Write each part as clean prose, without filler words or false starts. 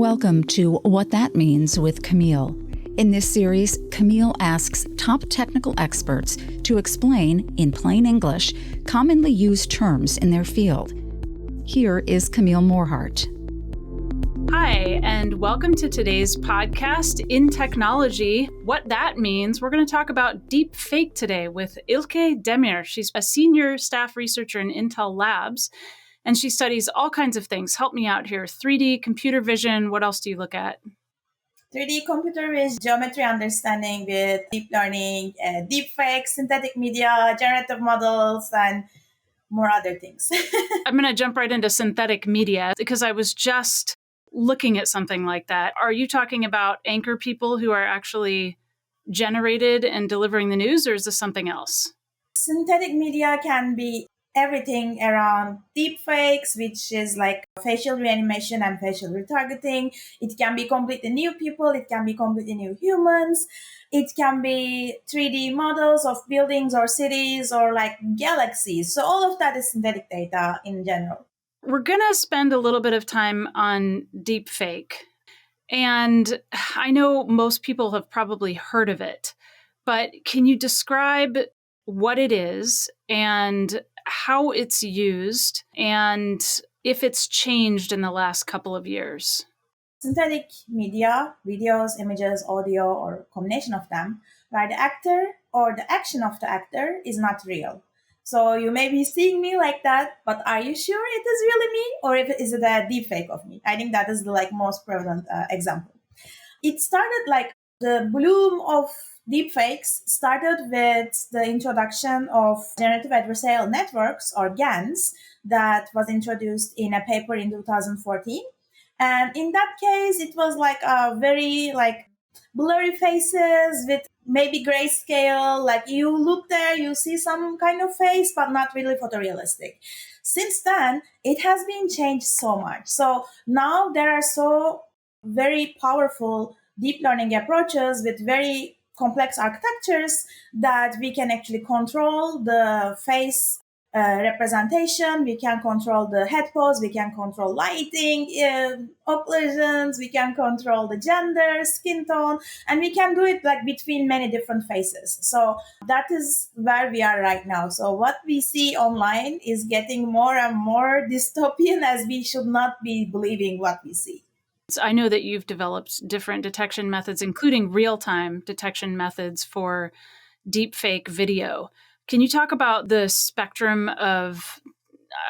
Welcome to What That Means with Camille. In this series, Camille asks top technical experts to explain, in plain English, commonly used terms in their field. Here is Camille Morhart. Hi, and welcome to today's podcast, InTechnology. What that means, we're going to talk about deepfake today with Ilke Demir. She's a senior staff researcher in Intel Labs, and she studies all kinds of things. Help me out here. 3D, computer vision, what else do you look at? 3D computer vision, geometry understanding with deep learning, deepfake, synthetic media, generative models, and more other things. I'm going to jump right into synthetic media because I was just looking at something like that. Are you talking about anchor people who are actually generated and delivering the news, or is this something else? Synthetic media can be everything around deepfakes, which is like facial reanimation and facial retargeting. It can be completely new people. It can be completely new humans. It can be 3D models of buildings or cities or like galaxies. So all of that is synthetic data in general. We're going to spend a little bit of time on deepfake. And I know most people have probably heard of it, but can you describe what it is and how it's used and if it's changed in the last couple of years? Synthetic media, videos, images, audio, or combination of them, where the actor or the action of the actor is not real. So you may be seeing me like that, but are you sure it is really me, or is it a deepfake of me? I think that is the most prevalent example. It started like the bloom of deepfakes started with the introduction of generative adversarial networks, or GANs, that was introduced in a paper in 2014. And in that case, it was like a very blurry faces with maybe grayscale. Like you look there, you see some kind of face, but not really photorealistic. Since then, it has been changed so much. So now there are so very powerful deep learning approaches with very complex architectures that we can actually control the face representation, we can control the head pose, we can control lighting, occlusions, we can control the gender, skin tone, and we can do it like between many different faces. So that is where we are right now. So what we see online is getting more and more dystopian, as we should not be believing what we see. I know that you've developed different detection methods, including real-time detection methods for deepfake video. Can you talk about the spectrum of,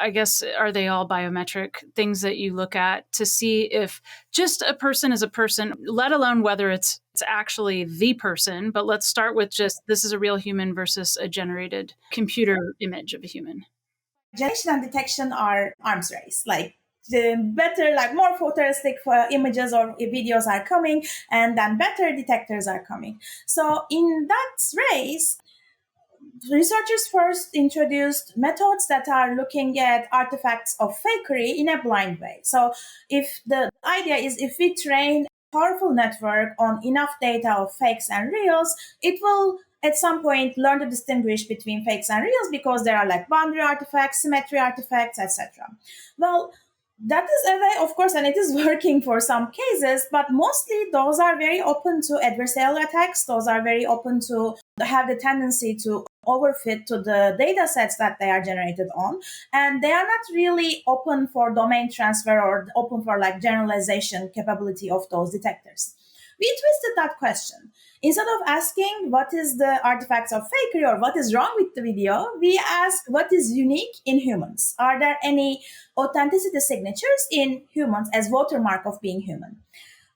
I guess, are they all biometric things that you look at to see if just a person is a person, let alone whether it's actually the person, but let's start with just this is a real human versus a generated computer image of a human. Generation and detection are arms race. Like the better, more photorealistic images or videos are coming, and then better detectors are coming. So in that race, researchers first introduced methods that are looking at artifacts of fakery in a blind way. So if the idea is if we train a powerful network on enough data of fakes and reals, it will at some point learn to distinguish between fakes and reals because there are boundary artifacts, symmetry artifacts, etc. Well, that is a way, of course, and it is working for some cases, but mostly those are very open to adversarial attacks. Those are very open to have the tendency to overfit to the data sets that they are generated on. And they are not really open for domain transfer or open for generalization capability of those detectors. We twisted that question. Instead of asking what is the artifacts of fakery or what is wrong with the video, we ask what is unique in humans. Are there any authenticity signatures in humans as watermark of being human?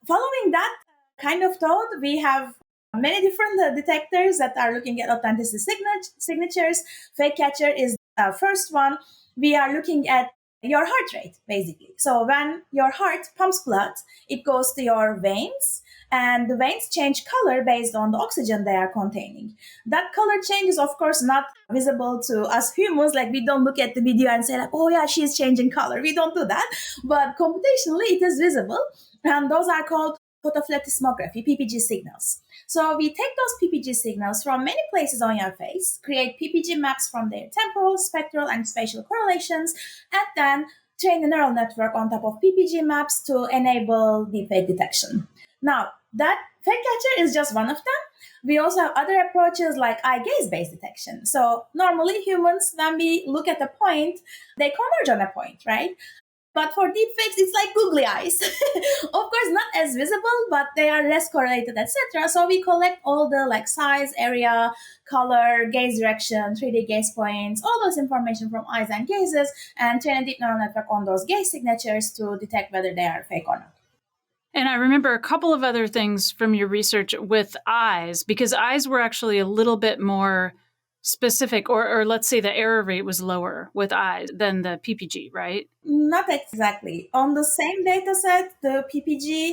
Following that kind of thought, we have many different detectors that are looking at authenticity signatures. Fake catcher is the first one. We are looking at your heart rate, basically. So when your heart pumps blood, it goes to your veins, and the veins change color based on the oxygen they are containing. That color change is, of course, not visible to us humans. We don't look at the video and say, oh yeah, she's changing color. We don't do that. But computationally, it is visible. And those are called photophotoplethysmography, PPG signals. So we take those PPG signals from many places on your face, create PPG maps from their temporal, spectral, and spatial correlations, and then train a neural network on top of PPG maps to enable deepfake detection. Now, that fake catcher is just one of them. We also have other approaches like eye gaze-based detection. So normally humans, when we look at a point, they converge on a point, right? But for deepfakes, it's like googly eyes. Of course, not as visible, but they are less correlated, etc. So we collect all the like size, area, color, gaze direction, 3D gaze points, all those information from eyes and gazes, and train a deep neural network on those gaze signatures to detect whether they are fake or not. And I remember a couple of other things from your research with eyes, because eyes were actually a little bit more specific, or let's say the error rate was lower with eyes than the PPG, right? Not exactly. On the same data set, the PPG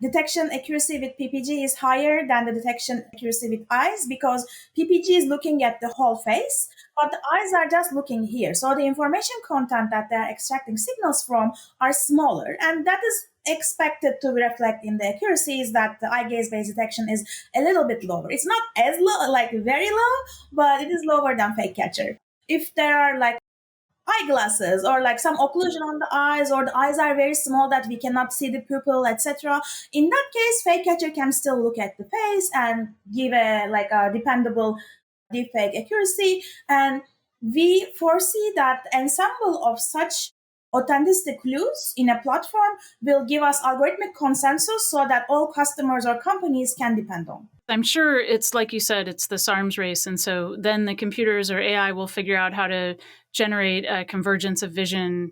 detection accuracy with PPG is higher than the detection accuracy with eyes because PPG is looking at the whole face, but the eyes are just looking here. So the information content that they're extracting signals from are smaller, and that is expected to reflect in the accuracies that the eye gaze-based detection is a little bit lower. It's not as low, like very low, but it is lower than fake catcher. If there are like eyeglasses or like some occlusion on the eyes, or the eyes are very small that we cannot see the pupil, etc., in that case fake catcher can still look at the face and give a dependable deepfake accuracy. And we foresee that ensemble of such authentic clues in a platform will give us algorithmic consensus so that all customers or companies can depend on. I'm sure it's like you said, it's this arms race. And so then the computers or AI will figure out how to generate a convergence of vision,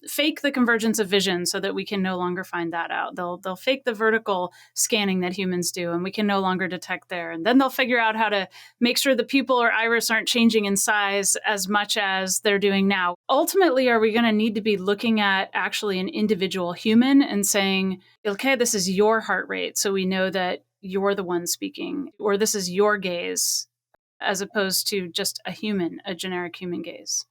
fake the convergence of vision so that we can no longer find that out. They'll fake the vertical scanning that humans do, and we can no longer detect there. And then they'll figure out how to make sure the pupil or iris aren't changing in size as much as they're doing now. Ultimately, are we going to need to be looking at actually an individual human and saying, okay, this is your heart rate, so we know that you're the one speaking, or this is your gaze, as opposed to just a human, a generic human gaze?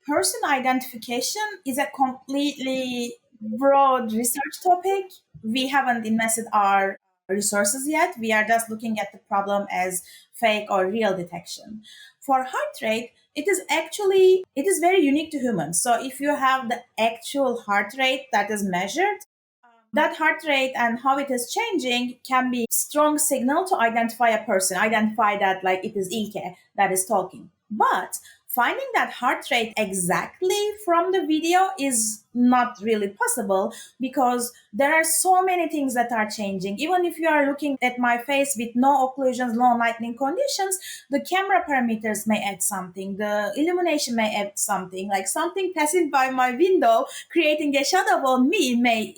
Person identification is a completely broad research topic. We haven't invested our resources yet. We are just looking at the problem as fake or real detection. For heart rate, it is very unique to humans. So if you have the actual heart rate that is measured, that heart rate and how it is changing can be strong signal to identify a person, identify that like it is Ilke that is talking. But finding that heart rate exactly from the video is not really possible because there are so many things that are changing. Even if you are looking at my face with no occlusions, no lightning conditions, the camera parameters may add something, the illumination may add something, like something passing by my window creating a shadow on me may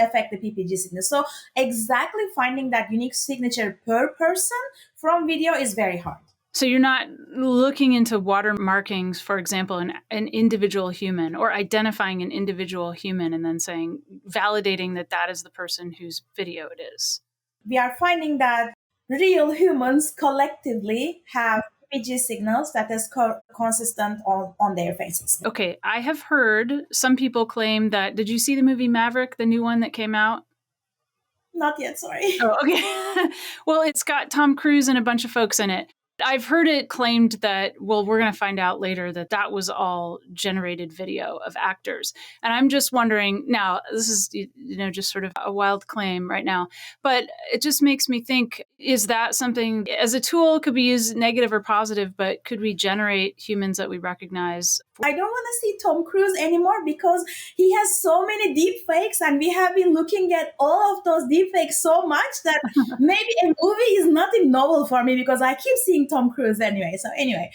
affect the PPG signal. So exactly finding that unique signature per person from video is very hard. So you're not looking into watermarkings, for example, an individual human, or identifying an individual human and then saying, validating that that is the person whose video it is. We are finding that real humans collectively have PPG signals that is consistent on their faces. Okay, I have heard some people claim that, did you see the movie Maverick, the new one that came out? Not yet, sorry. Oh, okay. Well, it's got Tom Cruise and a bunch of folks in it. I've heard it claimed that, well, we're going to find out later that that was all generated video of actors. And I'm just wondering, now, this is, just sort of a wild claim right now, but it just makes me think, is that something, as a tool, could be used negative or positive, but could we generate humans that we recognize? I don't want to see Tom Cruise anymore because he has so many deep fakes, and we have been looking at all of those deep fakes so much that maybe a movie is nothing novel for me because I keep seeing Tom Cruise anyway. So anyway,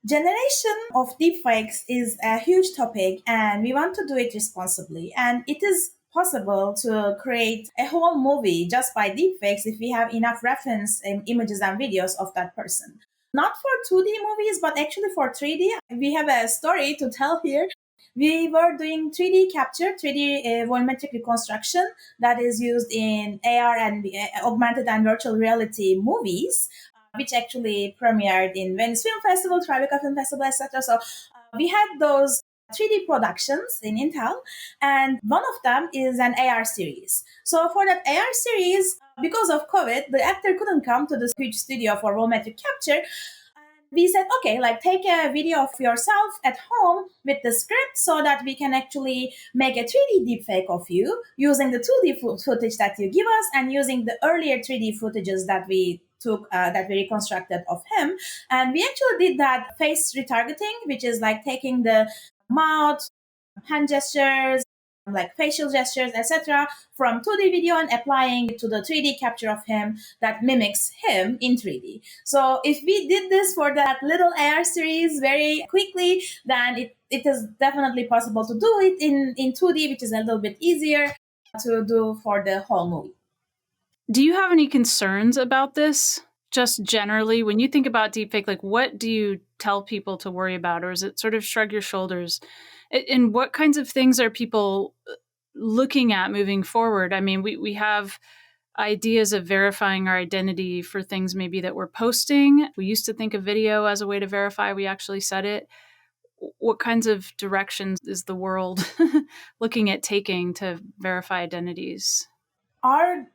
generation of deep fakes is a huge topic, and we want to do it responsibly. And it is possible to create a whole movie just by deepfakes if we have enough reference images and videos of that person. Not for 2D movies, but actually for 3D. We have a story to tell here. We were doing 3D capture, 3D volumetric reconstruction that is used in AR and augmented and virtual reality movies, which actually premiered in Venice Film Festival, Tribeca Film Festival, etc. So we had those 3D productions in Intel, and one of them is an AR series. So for that AR series, because of COVID, the actor couldn't come to this huge studio for volumetric capture. We said, okay, like take a video of yourself at home with the script so that we can actually make a 3D deepfake of you using the 2D footage that you give us and using the earlier 3D footages that we took, that we reconstructed of him. And we actually did that face retargeting, which is like taking the mouth, hand gestures, like facial gestures, etc., from 2D video and applying it to the 3D capture of him that mimics him in 3D. So if we did this for that little AR series very quickly, then it is definitely possible to do it in 2D, which is a little bit easier to do for the whole movie. Do you have any concerns about this? Just generally, when you think about deepfake, like what do you tell people to worry about? Or is it sort of shrug your shoulders? And what kinds of things are people looking at moving forward? I mean, we have ideas of verifying our identity for things maybe that we're posting. We used to think of video as a way to verify we actually said it. What kinds of directions is the world looking at taking to verify identities? Our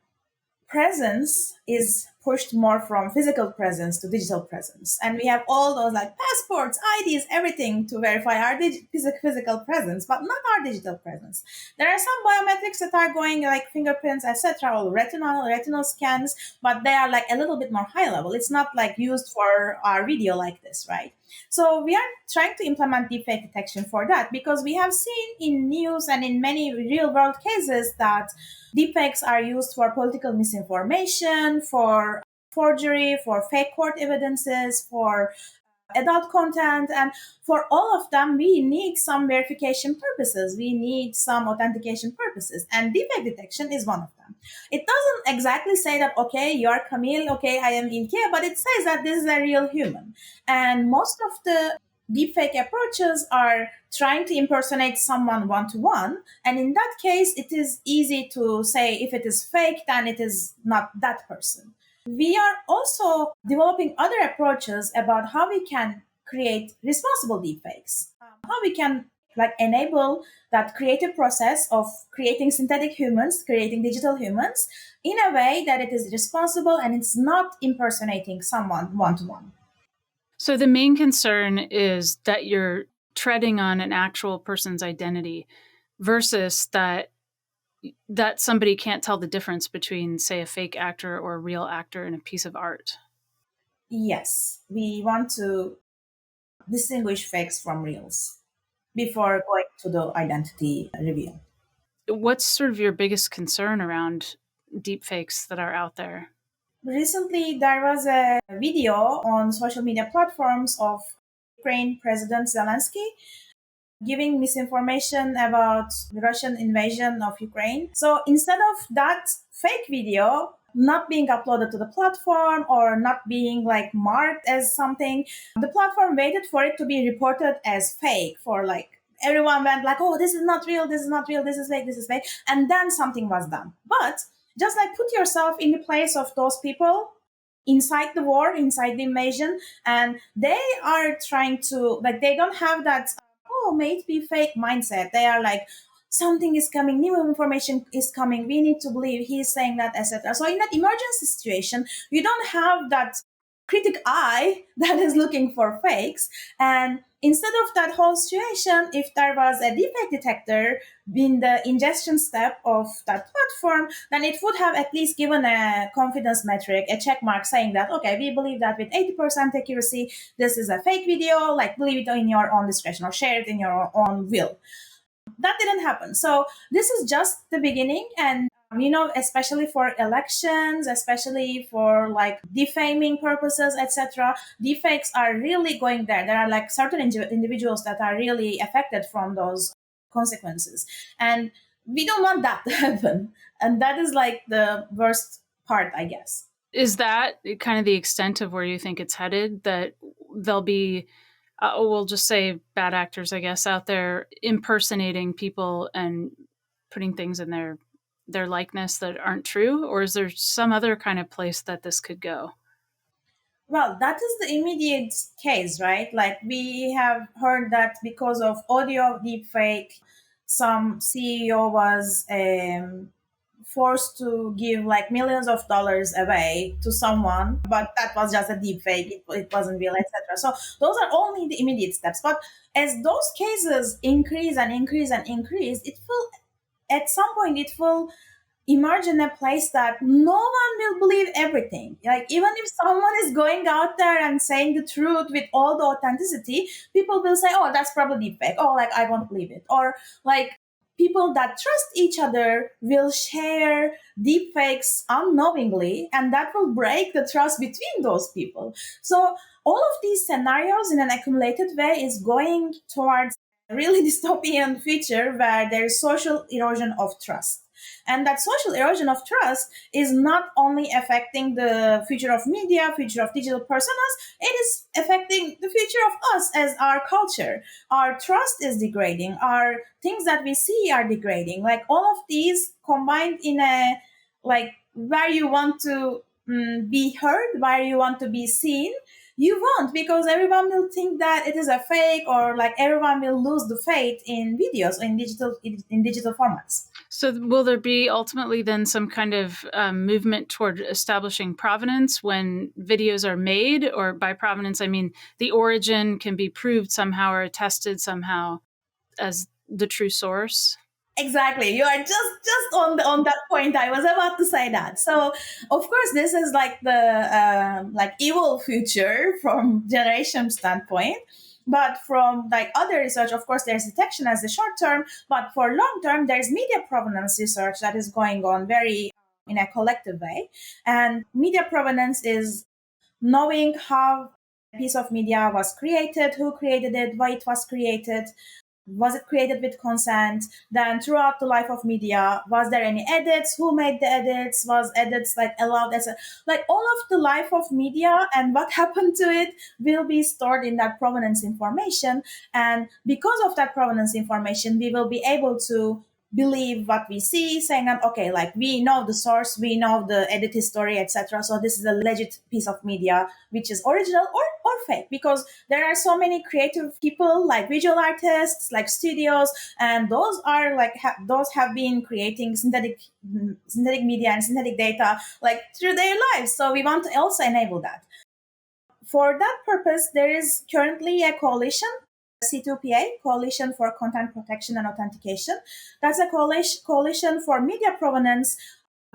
presence is pushed more from physical presence to digital presence. And we have all those like passports, IDs, everything to verify our physical presence, but not our digital presence. There are some biometrics that are going like fingerprints, etc., or retinal scans, but they are like a little bit more high level. It's not like used for our video like this, right? So we are trying to implement deepfake detection for that because we have seen in news and in many real world cases that deepfakes are used for political misinformation, for forgery, for fake court evidences, for adult content, and for all of them we need some verification purposes, we need some authentication purposes, and deepfake detection is one of them. It doesn't exactly say that okay, you're Camille, okay, I am Ilke, but it says that this is a real human. And most of the deepfake approaches are trying to impersonate someone one-to-one, and in that case it is easy to say if it is fake then it is not that person. We are also developing other approaches about how we can create responsible deepfakes, how we can like enable that creative process of creating synthetic humans, creating digital humans in a way that it is responsible and it's not impersonating someone one-to-one. So the main concern is that you're treading on an actual person's identity versus that somebody can't tell the difference between, say, a fake actor or a real actor in a piece of art. Yes, we want to distinguish fakes from reals before going to the identity reveal. What's sort of your biggest concern around deepfakes that are out there? Recently, there was a video on social media platforms of Ukraine President Zelensky giving misinformation about the Russian invasion of Ukraine. So instead of that fake video not being uploaded to the platform or not being like marked as something, the platform waited for it to be reported as fake for like everyone went like, oh, this is not real, this is not real, this is fake, this is fake. And then something was done. But just like put yourself in the place of those people inside the war, inside the invasion, and they are trying to, like, they don't have that, oh, may it be fake mindset. They are like, something is coming, new information is coming, we need to believe he's saying that, etc. So in that emergency situation, you don't have that critic eye that is looking for fakes. And instead of that whole situation, if there was a deepfake detector in the ingestion step of that platform, then it would have at least given a confidence metric, a check mark saying that, okay, we believe that with 80% accuracy, this is a fake video, like believe it in your own discretion or share it in your own will. That didn't happen. So this is just the beginning. And especially for elections, especially for like defaming purposes, etc., deepfakes are really going there. There are like certain individuals that are really affected from those consequences, and we don't want that to happen. And that is like the worst part, I guess. Is that kind of the extent of where you think it's headed? That there'll be, we'll just say bad actors, I guess, out there impersonating people and putting things in their likeness that aren't true? Or is there some other kind of place that this could go? Well, that is the immediate case, right? Like we have heard that because of audio deepfake, some CEO was forced to give like millions of dollars away to someone, but that was just a deep fake. It wasn't real, etc. So those are only the immediate steps. But as those cases increase and increase and increase, it will at some point it will emerge in a place that no one will believe everything. Like even if someone is going out there and saying the truth with all the authenticity, people will say, "Oh, that's probably deepfake." Oh, like I won't believe it. Or like people that trust each other will share deepfakes unknowingly, and that will break the trust between those people. So all of these scenarios in an accumulated way is going towards a really dystopian future where there's social erosion of trust. And that social erosion of trust is not only affecting the future of media, future of digital personas, it is affecting the future of us as our culture. Our trust is degrading. Our things that we see are degrading. Like all of these combined in a, like where you want to be heard, where you want to be seen, you won't, because everyone will think that it is a fake, or like everyone will lose the faith in videos in digital formats. So will there be ultimately then some kind of movement toward establishing provenance when videos are made? Or by provenance, I mean the origin can be proved somehow or attested somehow as the true source? Exactly. You are just on that point. I was about to say that. So, of course, this is like the like evil future from generation standpoint. But from like other research, of course, there's detection as the short term. But for long term, there's media provenance research that is going on very in a collective way. And media provenance is knowing how a piece of media was created, who created it, why it was created, was it created with consent? Then throughout the life of media, was there any edits? Who made the edits? Was edits like allowed as a, like all of the life of media and what happened to it will be stored in that provenance information. And because of that provenance information, we will be able to believe what we see, saying that okay, like we know the source, we know the edit history, etc. So this is a legit piece of media, which is original or fake, because there are so many creative people like visual artists, like studios, and those are like those have been creating synthetic media and synthetic data like through their lives. So we want to also enable that. For that purpose, there is currently a coalition, C2PA, Coalition for Content Protection and Authentication. That's a coalition for media provenance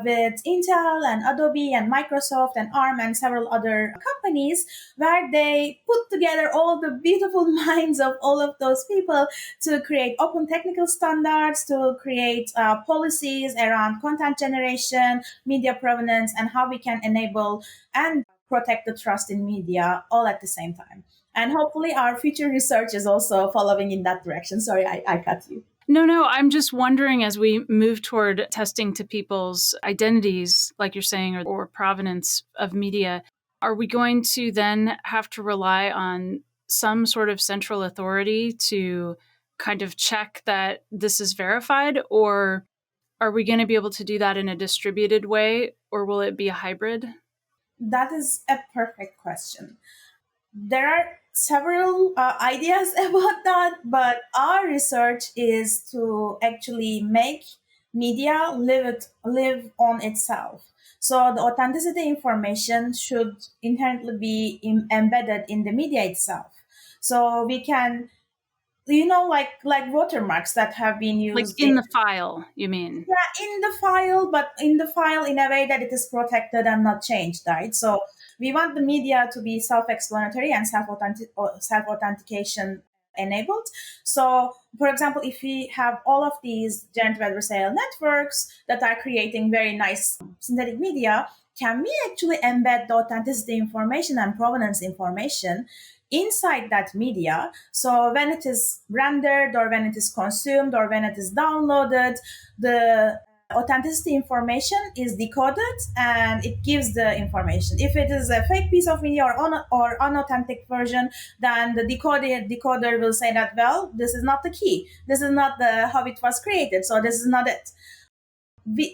with Intel and Adobe and Microsoft and ARM and several other companies, where they put together all the beautiful minds of all of those people to create open technical standards, to create policies around content generation, media provenance, and how we can enable and protect the trust in media all at the same time. And hopefully our future research is also following in that direction. Sorry, I cut you. No, I'm just wondering, as we move toward testing to people's identities, like you're saying, or provenance of media, are we going to then have to rely on some sort of central authority to kind of check that this is verified? Or are we going to be able to do that in a distributed way, or will it be a hybrid? That is a perfect question. There are several ideas about that, but our research is to actually make media live on itself. So the authenticity information should inherently be embedded in the media itself. So we can, like watermarks that have been Like used in the file, you mean? yeah, in the file, but in the file in a way that it is protected and not changed, right? So we want the media to be self-explanatory and self-authentication enabled. So, for example, if we have all of these generative adversarial networks that are creating very nice synthetic media, can we actually embed the authenticity information and provenance information inside that media? So when it is rendered or when it is consumed or when it is downloaded, the authenticity information is decoded and it gives the information. If it is a fake piece of media or unauthentic version, then the decoder will say that, well, this is not the key. This is not how it was created. So this is not it.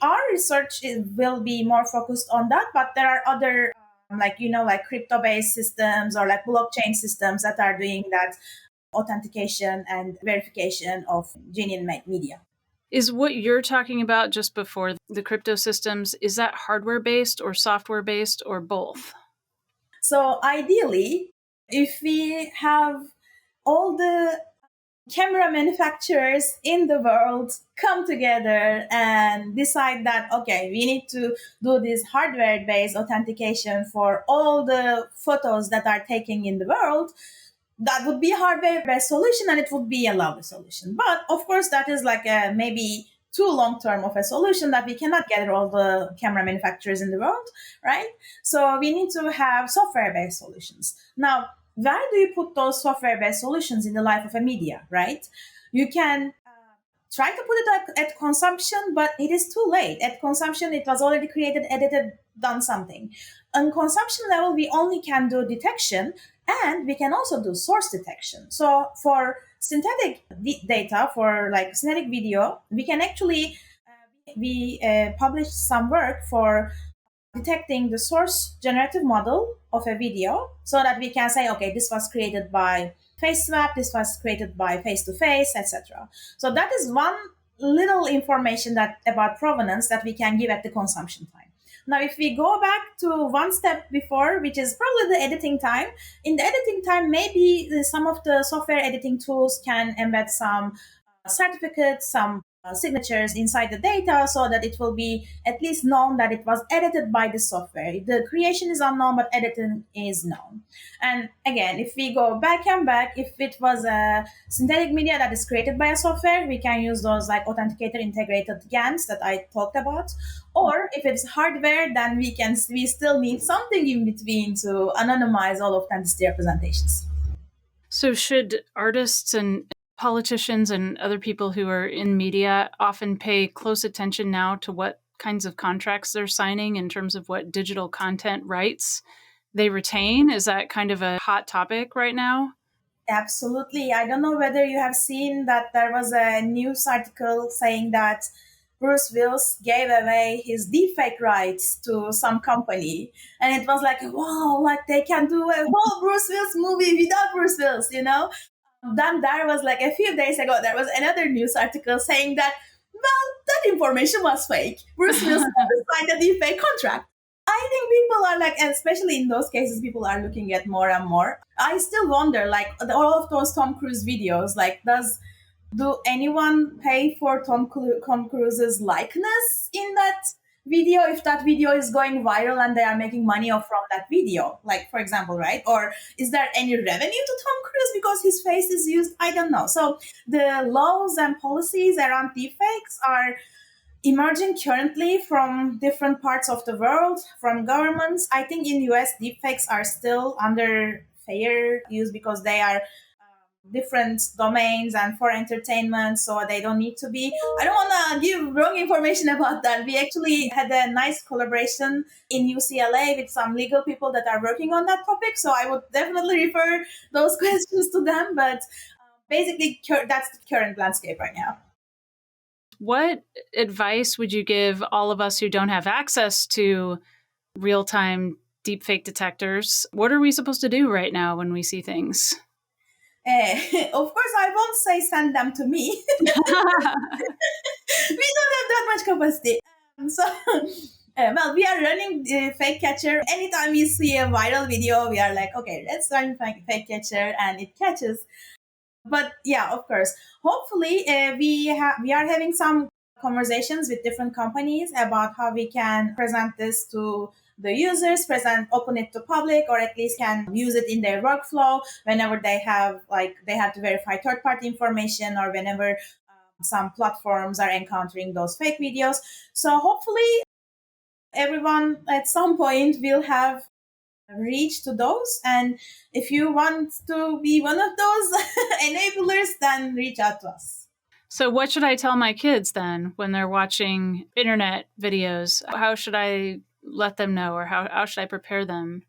Our research will be more focused on that, but there are other like crypto-based systems or like blockchain systems that are doing that authentication and verification of genuine media. Is what you're talking about just before the crypto systems, is that hardware based or software based or both? So ideally, if we have all the camera manufacturers in the world come together and decide that, okay, we need to do this hardware based authentication for all the photos that are taken in the world, that would be a hardware based solution and it would be a lovely solution. But of course, that is like a maybe too long term of a solution that we cannot gather all the camera manufacturers in the world, right? So we need to have software based solutions. Now, where do you put those software based solutions in the life of a media, right? You can try to put it at consumption, but it is too late. At consumption, it was already created, edited, done something. On consumption level, we only can do detection and we can also do source detection. So for synthetic data, for like synthetic video, we can actually, we published some work for detecting the source generative model of a video so that we can say, okay, this was created by face swap, this was created by face to face, etc. So that is one little information that about provenance that we can give at the consumption time. Now, if we go back to one step before, which is probably the editing time, in the editing time, maybe some of the software editing tools can embed some certificates, some signatures inside the data so that it will be at least known that it was edited by the software. The creation is unknown, but editing is known. And again, if we go back and back, if it was a synthetic media that is created by a software, we can use those like authenticator integrated GANs that I talked about. Or if it's hardware, then we still need something in between to anonymize all authenticity representations. So should artists and politicians and other people who are in media often pay close attention now to what kinds of contracts they're signing in terms of what digital content rights they retain? Is that kind of a hot topic right now? Absolutely. I don't know whether you have seen that there was a news article saying that Bruce Willis gave away his deepfake rights to some company. And it was like, wow, like they can do a whole Bruce Willis movie without Bruce Willis, you know? Then there was like a few days ago, there was another news article saying that, well, that information was fake. Bruce Willis never signed a deepfake contract. I think people are like, and especially in those cases, people are looking at more and more. I still wonder, like all of those Tom Cruise videos, like do anyone pay for Tom Cruise's likeness in that video if that video is going viral and they are making money off from that video, like for example, right? Or is there any revenue to Tom Cruise because his face is used? I don't know. So the laws and policies around deepfakes are emerging currently from different parts of the world, from governments. I think in US, deepfakes are still under fair use because they are different domains and for entertainment, so they don't need to be. I don't want to give wrong information about that. We actually had a nice collaboration in UCLA with some legal people that are working on that topic, so I would definitely refer those questions to them. But basically, that's the current landscape right now. What advice would you give all of us who don't have access to real-time deepfake detectors? What are we supposed to do right now when we see things? Of course, I won't say send them to me. We don't have that much capacity. Well, we are running the fake catcher. Anytime we see a viral video, we are like, okay, let's run fake catcher, and it catches. But yeah, of course, hopefully we are having some conversations with different companies about how we can present this to the users, open it to public, or at least can use it in their workflow whenever they have to verify third party information, or whenever some platforms are encountering those fake videos. So hopefully everyone at some point will have reach to those, and if you want to be one of those enablers, then reach out to us. So what should I tell my kids then when they're watching internet videos? How should I let them know, or how should I prepare them?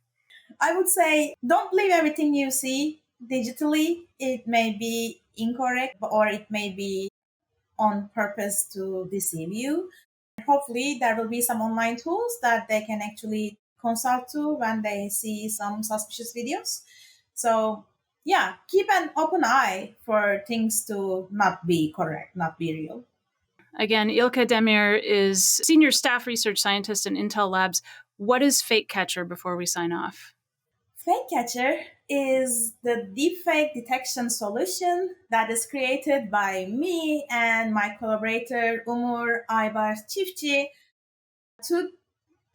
I would say don't believe everything you see digitally. It may be incorrect, or it may be on purpose to deceive you. Hopefully there will be some online tools that they can actually consult to when they see some suspicious videos. So yeah, keep an open eye for things to not be correct, not be real. Again, Ilke Demir is Senior Staff Research Scientist in Intel Labs. What is Fake Catcher before we sign off? Fake Catcher is the deepfake detection solution that is created by me and my collaborator Umur Aybar Çiftçi to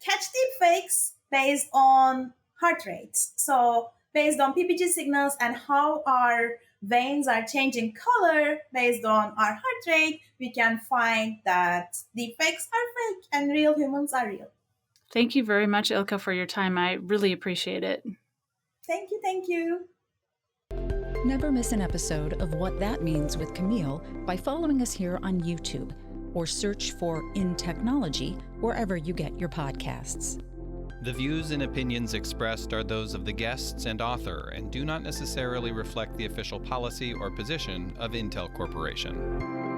catch deepfakes based on heart rates. So based on PPG signals and how our veins are changing color based on our heart rate, we can find that deepfakes are fake and real humans are real. Thank you very much, Ilke, for your time. I really appreciate it. Thank you, thank you. Never miss an episode of What That Means with Camille by following us here on YouTube or search for InTechnology wherever you get your podcasts. The views and opinions expressed are those of the guests and author and do not necessarily reflect the official policy or position of Intel Corporation.